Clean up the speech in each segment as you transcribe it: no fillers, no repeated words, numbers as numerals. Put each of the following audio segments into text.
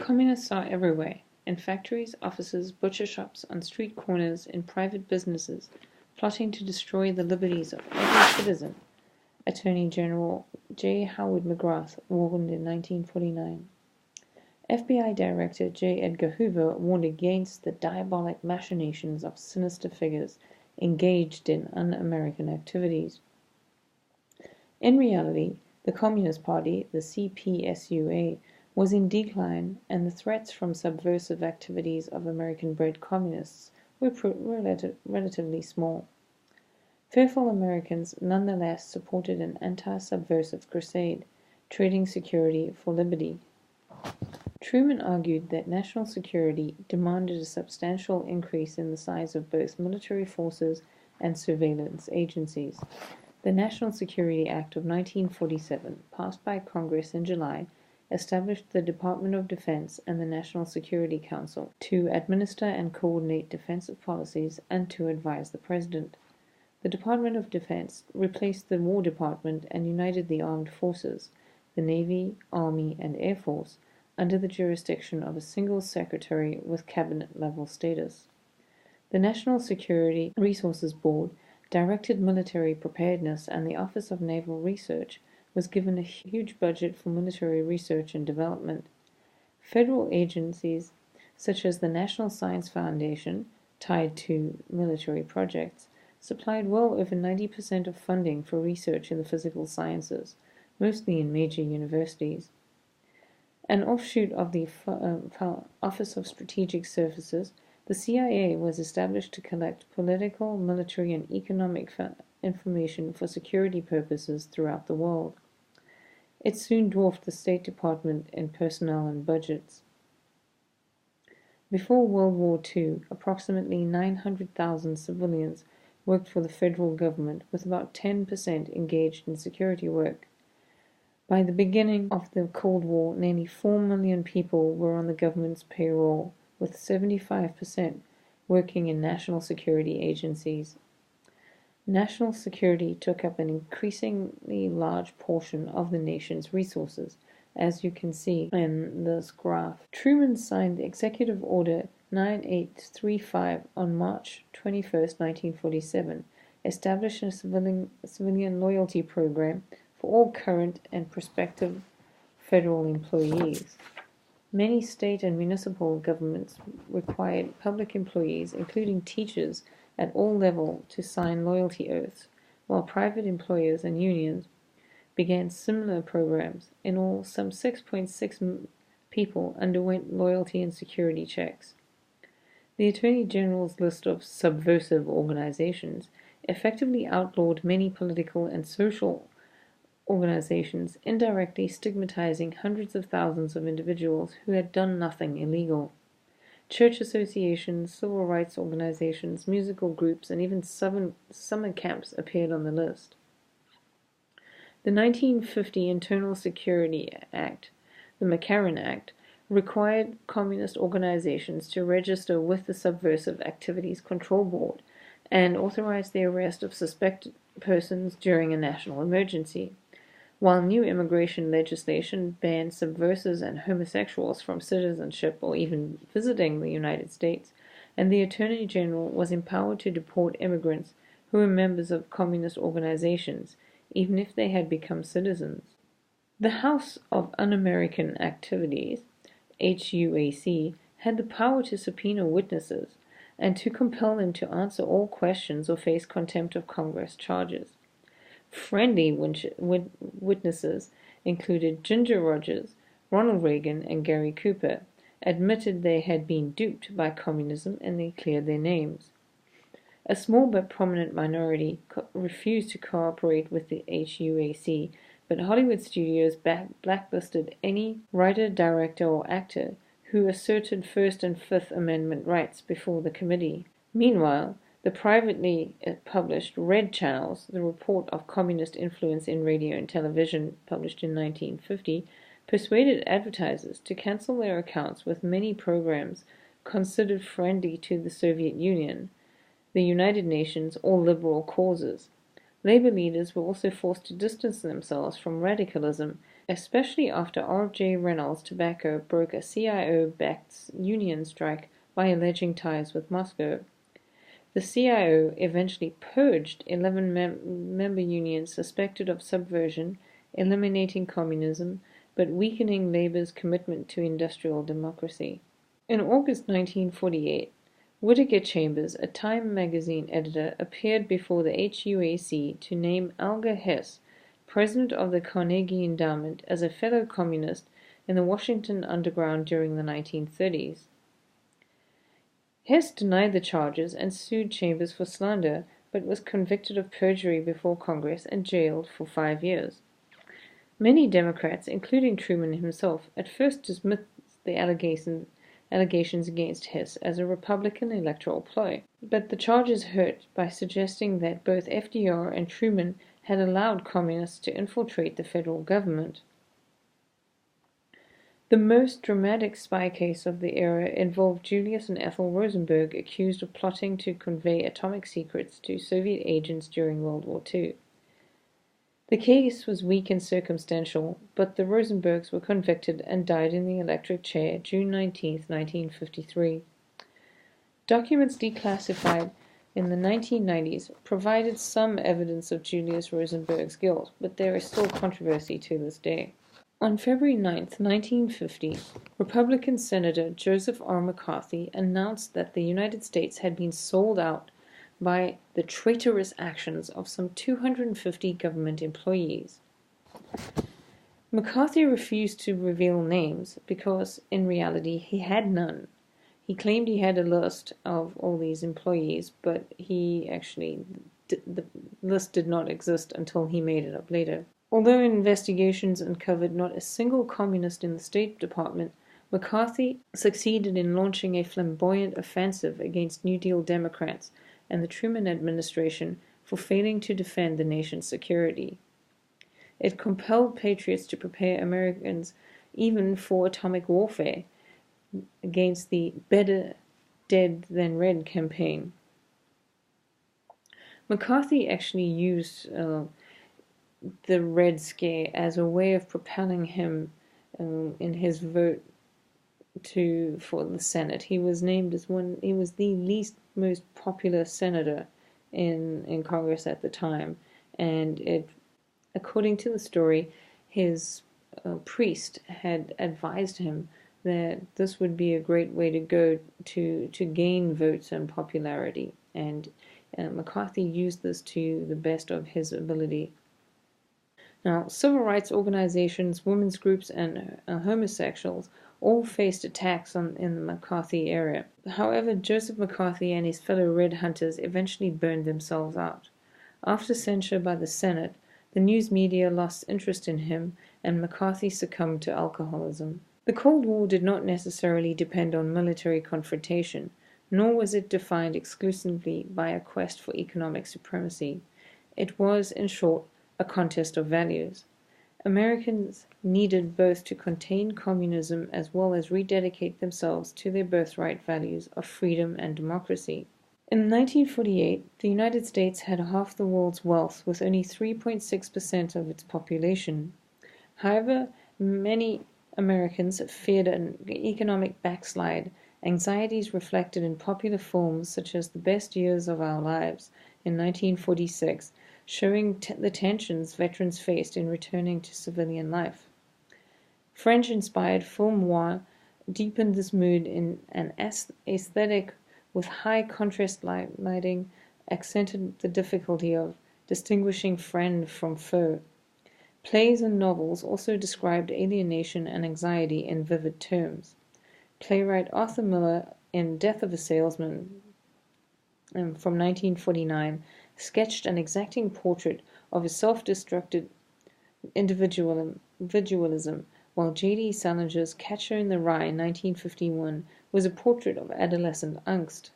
Communists are everywhere, in factories, offices, butcher shops, on street corners, in private businesses, plotting to destroy the liberties of every citizen, Attorney General J. Howard McGrath warned in 1949. FBI Director J. Edgar Hoover warned against the diabolic machinations of sinister figures engaged in un-American activities. In reality, the Communist Party, the CPSUA, was in decline, and the threats from subversive activities of American-bred communists were relatively small. Fearful Americans nonetheless supported an anti-subversive crusade, trading security for liberty. Truman argued that national security demanded a substantial increase in the size of both military forces and surveillance agencies. The National Security Act of 1947, passed by Congress in July, established the Department of Defense and the National Security Council to administer and coordinate defensive policies and to advise the President. The Department of Defense replaced the War Department and united the armed forces, the Navy, Army, and Air Force, under the jurisdiction of a single secretary with cabinet-level status. The National Security Resources Board directed military preparedness, and the Office of Naval Research was given a huge budget for military research and development. Federal agencies, such as the National Science Foundation, tied to military projects, supplied well over 90% of funding for research in the physical sciences, mostly in major universities. An offshoot of the Office of Strategic Services, the CIA was established to collect political, military, and economic information for security purposes throughout the world. It soon dwarfed the State Department in personnel and budgets. Before World War II, approximately 900,000 civilians worked for the federal government, with about 10% engaged in security work. By the beginning of the Cold War, nearly 4 million people were on the government's payroll, with 75% working in national security agencies. National security took up an increasingly large portion of the nation's resources, as you can see in this graph. Truman signed the Executive Order 9835 on March 21, 1947, establishing a civilian loyalty program for all current and prospective federal employees. Many state and municipal governments required public employees, including teachers at all levels, to sign loyalty oaths, while private employers and unions began similar programs. In all, some 6.6 people underwent loyalty and security checks. The Attorney General's list of subversive organizations effectively outlawed many political and social organizations, indirectly stigmatizing hundreds of thousands of individuals who had done nothing illegal. Church associations, civil rights organizations, musical groups, and even summer camps appeared on the list. The 1950 Internal Security Act, the McCarran Act, required communist organizations to register with the Subversive Activities Control Board and authorized the arrest of suspected persons during a national emergency, while new immigration legislation banned subversives and homosexuals from citizenship or even visiting the United States, and the Attorney General was empowered to deport immigrants who were members of communist organizations, even if they had become citizens. The House of Un-American Activities, HUAC, had the power to subpoena witnesses and to compel them to answer all questions or face contempt of Congress charges. Friendly witnesses included Ginger Rogers, Ronald Reagan, and Gary Cooper, admitted they had been duped by communism, and they cleared their names. A small but prominent minority refused to cooperate with the HUAC, but Hollywood studios blacklisted any writer, director, or actor who asserted First and Fifth Amendment rights before the committee. Meanwhile, the privately published Red Channels, the report of communist influence in radio and television, published in 1950, persuaded advertisers to cancel their accounts with many programs considered friendly to the Soviet Union, the United Nations, or liberal causes. Labor leaders were also forced to distance themselves from radicalism especially after R.J. Reynolds Tobacco broke a CIO-backed union strike by alleging ties with Moscow. The CIO eventually purged 11 member unions suspected of subversion, eliminating communism, but weakening Labour's commitment to industrial democracy. In August 1948, Whittaker Chambers, a Time magazine editor, appeared before the HUAC to name Alger Hess, president of the Carnegie Endowment, as a fellow communist in the Washington underground during the 1930s. Hess denied the charges and sued Chambers for slander, but was convicted of perjury before Congress and jailed for 5 years. Many Democrats, including Truman himself, at first dismissed the allegations against Hess as a Republican electoral ploy, but the charges hurt by suggesting that both FDR and Truman had allowed communists to infiltrate the federal government. The most dramatic spy case of the era involved Julius and Ethel Rosenberg, accused of plotting to convey atomic secrets to Soviet agents during World War II. The case was weak and circumstantial, but the Rosenbergs were convicted and died in the electric chair June 19, 1953. Documents declassified in the 1990s provided some evidence of Julius Rosenberg's guilt, but there is still controversy to this day. On February 9, 1950, Republican Senator Joseph R. McCarthy announced that the United States had been sold out by the traitorous actions of some 250 government employees. McCarthy refused to reveal names because, in reality, he had none. He claimed he had a list of all these employees, but the list did not exist until he made it up later. Although investigations uncovered not a single communist in the State Department, McCarthy succeeded in launching a flamboyant offensive against New Deal Democrats and the Truman administration for failing to defend the nation's security. It compelled patriots to prepare Americans even for atomic warfare against the Better Dead Than Red campaign. McCarthy actually used the Red Scare as a way of propelling him in his vote for the Senate. He was named as he was the least most popular senator in Congress at the time, and according to the story, his priest had advised him that this would be a great way to go to gain votes and popularity, and McCarthy used this to the best of his ability. Now, civil rights organizations, women's groups, and homosexuals all faced attacks in the McCarthy era. However, Joseph McCarthy and his fellow Red Hunters eventually burned themselves out. After censure by the Senate, the news media lost interest in him, and McCarthy succumbed to alcoholism. The Cold War did not necessarily depend on military confrontation, nor was it defined exclusively by a quest for economic supremacy. It was, in short, a contest of values. Americans needed both to contain communism as well as rededicate themselves to their birthright values of freedom and democracy. In 1948, the United States had half the world's wealth with only 3.6% of its population. However, many Americans feared an economic backslide, anxieties reflected in popular films such as The Best Years of Our Lives in 1946, showing the tensions veterans faced in returning to civilian life. French-inspired film noir deepened this mood in an aesthetic with high contrast lighting, accented the difficulty of distinguishing friend from foe. Plays and novels also described alienation and anxiety in vivid terms. Playwright Arthur Miller, in Death of a Salesman from 1949, sketched an exacting portrait of a self-destructive individualism, while J.D. Salinger's Catcher in the Rye, 1951, was a portrait of adolescent angst.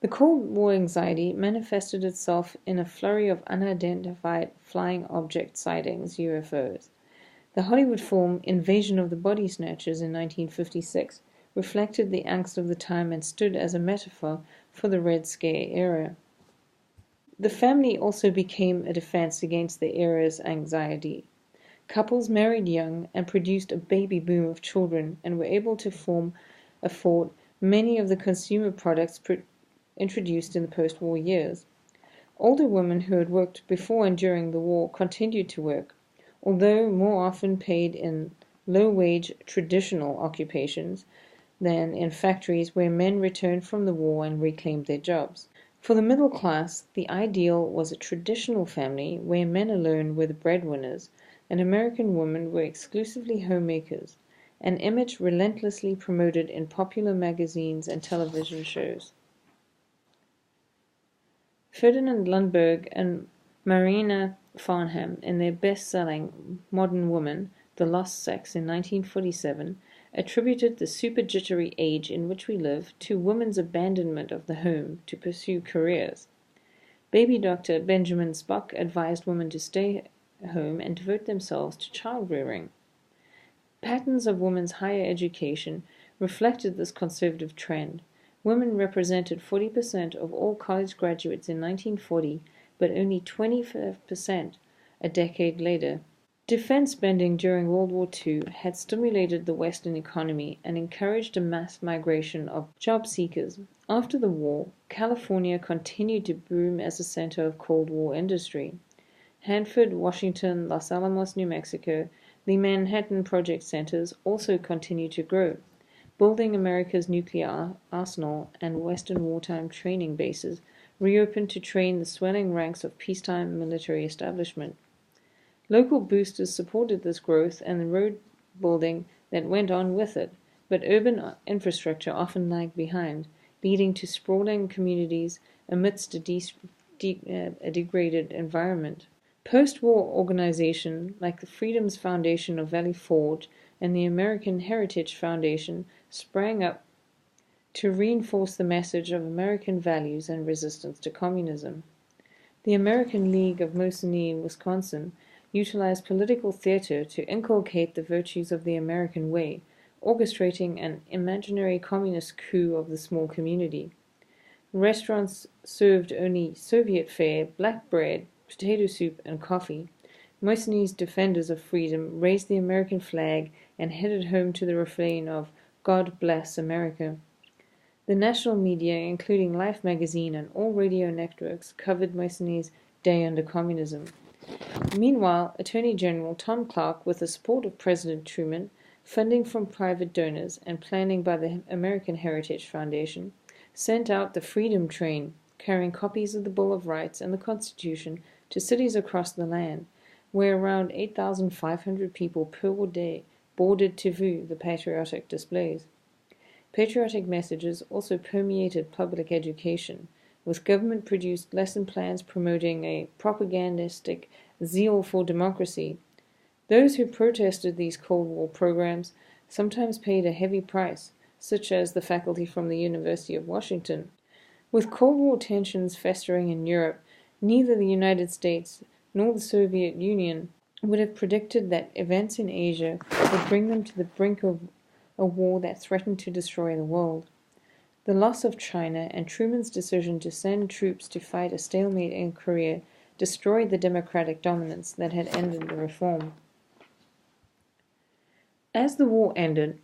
The Cold War anxiety manifested itself in a flurry of unidentified flying object sightings, UFOs. The Hollywood film Invasion of the Body Snatchers in 1956 reflected the angst of the time and stood as a metaphor for the Red Scare era. The family also became a defense against the era's anxiety. Couples married young and produced a baby boom of children and were able to afford many of the consumer products introduced in the post-war years. Older women who had worked before and during the war continued to work, although more often paid in low-wage traditional occupations than in factories where men returned from the war and reclaimed their jobs. For the middle class, the ideal was a traditional family where men alone were the breadwinners and American women were exclusively homemakers, an image relentlessly promoted in popular magazines and television shows. Ferdinand Lundberg and Mariana Farnham, in their best-selling Modern Woman, The Lost Sex in 1947, attributed the super-jittery age in which we live to women's abandonment of the home to pursue careers. Baby doctor Benjamin Spock advised women to stay home and devote themselves to child-rearing. Patterns of women's higher education reflected this conservative trend. Women represented 40% of all college graduates in 1940, but only 25% a decade later. Defense spending during World War II had stimulated the Western economy and encouraged a mass migration of job seekers. After the war, California continued to boom as a center of Cold War industry. Hanford, Washington, Los Alamos, New Mexico, the Manhattan Project centers also continued to grow, building America's nuclear arsenal and Western wartime training bases reopened to train the swelling ranks of peacetime military establishment. Local boosters supported this growth and the road building that went on with it, but urban infrastructure often lagged behind, leading to sprawling communities amidst a degraded environment. Post-war organizations like the Freedoms Foundation of Valley Forge and the American Heritage Foundation sprang up to reinforce the message of American values and resistance to communism. The American League of Mosinee in Wisconsin utilized political theater to inculcate the virtues of the American way, orchestrating an imaginary communist coup of the small community. Restaurants served only Soviet fare, black bread, potato soup, and coffee. Moisinee's defenders of freedom raised the American flag and headed home to the refrain of God Bless America. The national media, including Life magazine and all radio networks, covered Moisinee's day under communism. Meanwhile, Attorney General Tom Clark, with the support of President Truman, funding from private donors, and planning by the American Heritage Foundation, sent out the Freedom Train, carrying copies of the Bill of Rights and the Constitution to cities across the land, where around 8,500 people per day boarded to view the patriotic displays. Patriotic messages also permeated public education, with government-produced lesson plans promoting a propagandistic zeal for democracy. Those who protested these Cold War programs sometimes paid a heavy price, such as the faculty from the University of Washington. With Cold War tensions festering in Europe, neither the United States nor the Soviet Union would have predicted that events in Asia would bring them to the brink of a war that threatened to destroy the world. The loss of China and Truman's decision to send troops to fight a stalemate in Korea destroyed the democratic dominance that had ended the reform. As the war ended,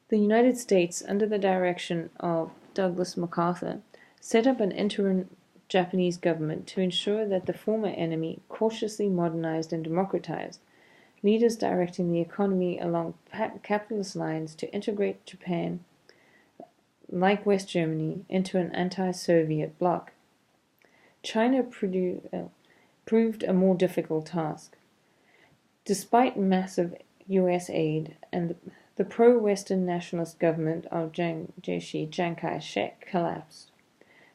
the United States, under the direction of Douglas MacArthur, set up an interim Japanese government to ensure that the former enemy cautiously modernized and democratized, leaders directing the economy along capitalist lines to integrate Japan, like West Germany, into an anti-Soviet bloc. China proved a more difficult task. Despite massive U.S. aid and the pro-Western nationalist government of Chiang Kai-shek collapsed.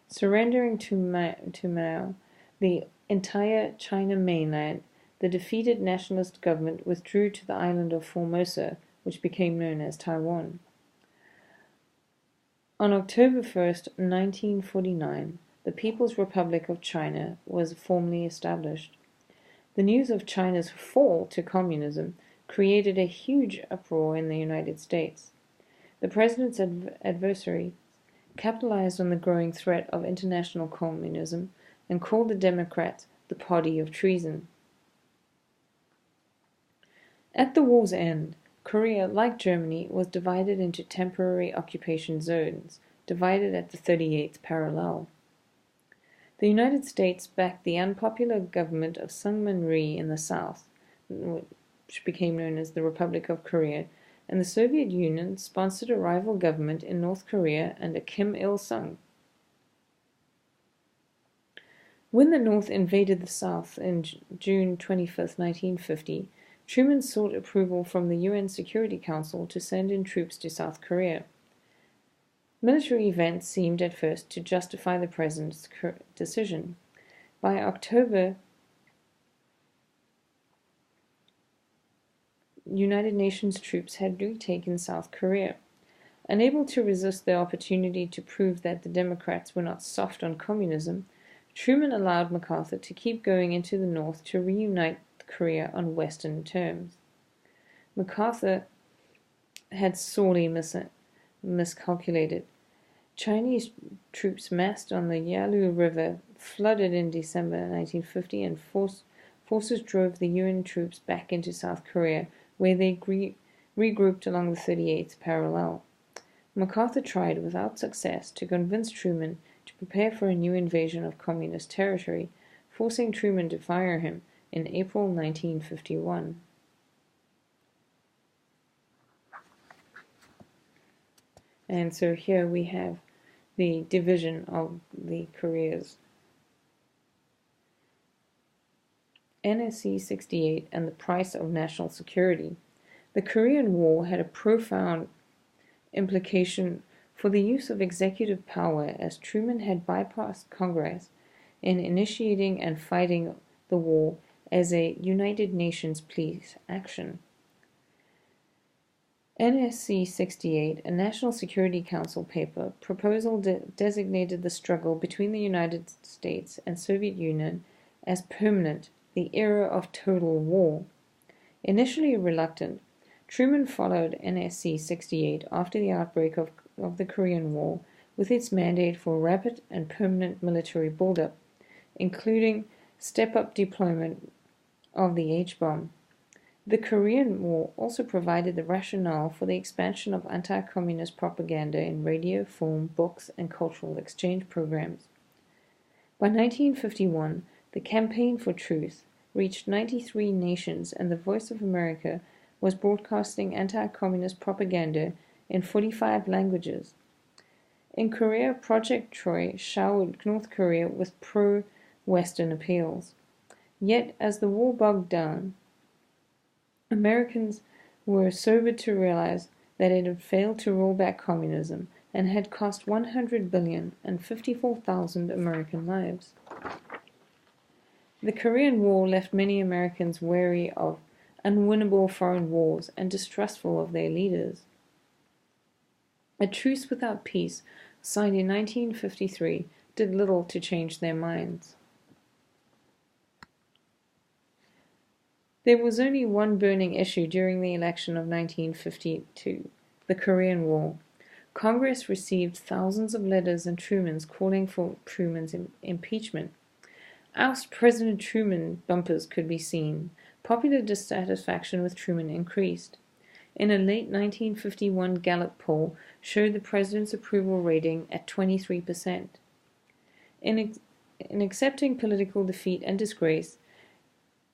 Surrendering to Mao the entire China mainland, the defeated nationalist government withdrew to the island of Formosa, which became known as Taiwan. On October 1st, 1949, the People's Republic of China was formally established. The news of China's fall to communism created a huge uproar in the United States. The president's adversary capitalized on the growing threat of international communism and called the Democrats the party of treason. At the war's end, Korea, like Germany, was divided into temporary occupation zones, divided at the 38th parallel. The United States backed the unpopular government of Syngman Rhee in the south, which became known as the Republic of Korea, and the Soviet Union sponsored a rival government in North Korea under Kim Il-sung. When the North invaded the South in June 25, 1950, Truman sought approval from the UN Security Council to send in troops to South Korea. Military events seemed at first to justify the president's decision. By October, United Nations troops had retaken South Korea. Unable to resist the opportunity to prove that the Democrats were not soft on communism, Truman allowed MacArthur to keep going into the North to reunite Korea on Western terms. MacArthur had sorely miscalculated. Chinese troops massed on the Yalu River flooded in December 1950, and forces drove the UN troops back into South Korea, where they regrouped along the 38th parallel. MacArthur tried without success to convince Truman to prepare for a new invasion of communist territory, forcing Truman to fire him in April 1951. And so here we have the division of the Koreas. NSC 68 and the price of national security. The Korean War had a profound implication for the use of executive power, as Truman had bypassed Congress in initiating and fighting the war as a United Nations peace action. NSC 68, a National Security Council paper, proposal designated the struggle between the United States and Soviet Union as permanent, the era of total war. Initially reluctant, Truman followed NSC 68 after the outbreak of the Korean War with its mandate for rapid and permanent military buildup, including step-up deployment of the H-bomb. The Korean War also provided the rationale for the expansion of anti-communist propaganda in radio, film, books, and cultural exchange programs. By 1951, the Campaign for Truth reached 93 nations, and the Voice of America was broadcasting anti-communist propaganda in 45 languages. In Korea, Project Troy showered North Korea with pro-Western appeals. Yet, as the war bogged down, Americans were sobered to realize that it had failed to roll back communism and had cost $100 billion and 54,000 American lives. The Korean War left many Americans wary of unwinnable foreign wars and distrustful of their leaders. A truce without peace, signed in 1953, did little to change their minds. There was only one burning issue during the election of 1952, the Korean War. Congress received thousands of letters and Truman's calling for Truman's impeachment. Oust President Truman bumpers could be seen. Popular dissatisfaction with Truman increased. In a late 1951 Gallup poll showed the president's approval rating at 23%. In accepting political defeat and disgrace,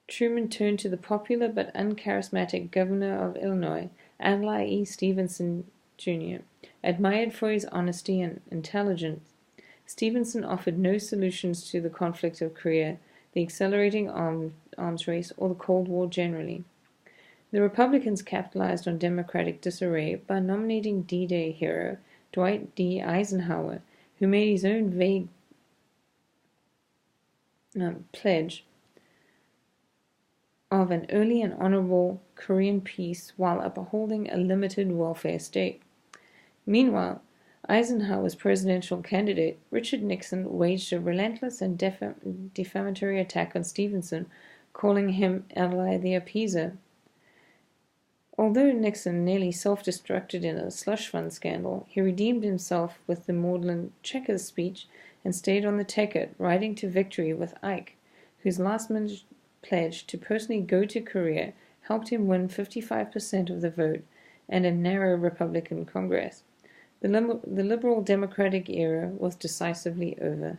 Truman turned to the popular but uncharismatic governor of Illinois, Adlai E. Stevenson, Jr., admired for his honesty and intelligence. Stevenson offered no solutions to the conflict of Korea, the accelerating arms race, or the Cold War generally. The Republicans capitalized on Democratic disarray by nominating D-Day hero Dwight D. Eisenhower, who made his own vague pledge of an early and honorable Korean peace while upholding a limited welfare state. Meanwhile, Eisenhower's presidential candidate, Richard Nixon, waged a relentless and defamatory attack on Stevenson, calling him Ally the Appeaser. Although Nixon nearly self-destructed in a slush fund scandal, he redeemed himself with the maudlin Checkers speech and stayed on the ticket, riding to victory with Ike, whose last-minute pledge to personally go to Korea helped him win 55% of the vote and a narrow Republican Congress. The Liberal Democratic era was decisively over.